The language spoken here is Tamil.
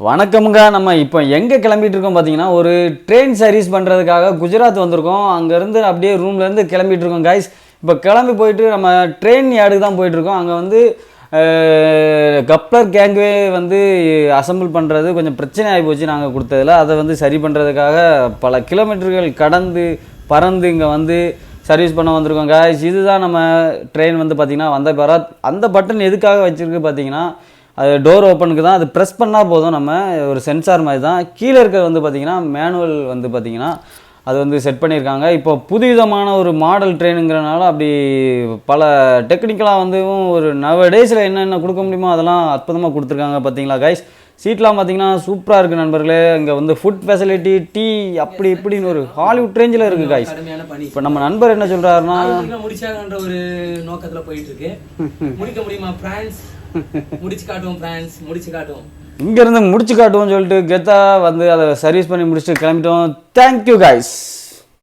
வணக்கம்ங்க. நம்ம இப்போ எங்கே கிளம்பிட்டு இருக்கோம் பார்த்தீங்கன்னா, ஒரு ட்ரெயின் சர்வீஸ் பண்ணுறதுக்காக குஜராத் வந்திருக்கோம். அங்கேருந்து அப்படியே ரூம்லேருந்து கிளம்பிட்டு இருக்கோம் காய்ஸ். இப்போ கிளம்பி போயிட்டு நம்ம ட்ரெயின் யார்டுக்கு தான் போயிட்டுருக்கோம். அங்கே வந்து கப்ளர் கேங்வே வந்து அசம்பிள் பண்ணுறது கொஞ்சம் பிரச்சனை ஆகி போச்சு நாங்கள் கொடுத்ததில். அதை வந்து சரி பண்ணுறதுக்காக பல கிலோமீட்டர்கள் கடந்து பறந்து இங்கே வந்து சர்வீஸ் பண்ண வந்திருக்கோம் காய்ஸ். இதுதான் நம்ம ட்ரெயின் வந்து பார்த்திங்கன்னா வந்த பாரத். அந்த பட்டன் எதுக்காக வச்சுருக்கு பார்த்தீங்கன்னா, அது டோர் ஓப்பனுக்கு தான். அது ப்ரெஸ் பண்ணால் போதும், நம்ம ஒரு சென்சார் மாதிரி தான். கீழே இருக்கிறது வந்து பார்த்திங்கன்னா மேனுவல் வந்து பார்த்திங்கன்னா அது வந்து செட் பண்ணியிருக்காங்க. இப்போ புதுவிதமான ஒரு மாடல் ட்ரெயினுங்கிறனால அப்படி பல டெக்னிக்கலாக வந்து ஒரு நவடேஸில் என்னென்ன கொடுக்க முடியுமோ அதெல்லாம் அற்புதமாக கொடுத்துருக்காங்க. பார்த்தீங்களா கைஸ், சீட்லாம் பார்த்தீங்கன்னா சூப்பராக இருக்குது நண்பர்களே. இங்கே வந்து ஃபுட் ஃபெசிலிட்டி, டீ அப்படி இப்படின்னு ஒரு ஹாலிவுட் ரேஞ்சில் இருக்குது கைஸ். இப்போ நம்ம நண்பர் என்ன சொல்கிறாருன்னா, முடிச்சாங்கன்ற ஒரு நோக்கத்தில் போயிட்டு இருக்கு. முடிக்க முடியுமா பிரான்ஸ்? முடிச்சு காட்டுவோம் பிரான்ஸ், முடிச்சு காட்டுவோம். இங்கேருந்து முடிச்சு காட்டுவோம்னு சொல்லிட்டு கெத்தா வந்து அதை சர்வீஸ் பண்ணி முடிச்சுட்டு கிளம்பிட்டோம். Thank you guys.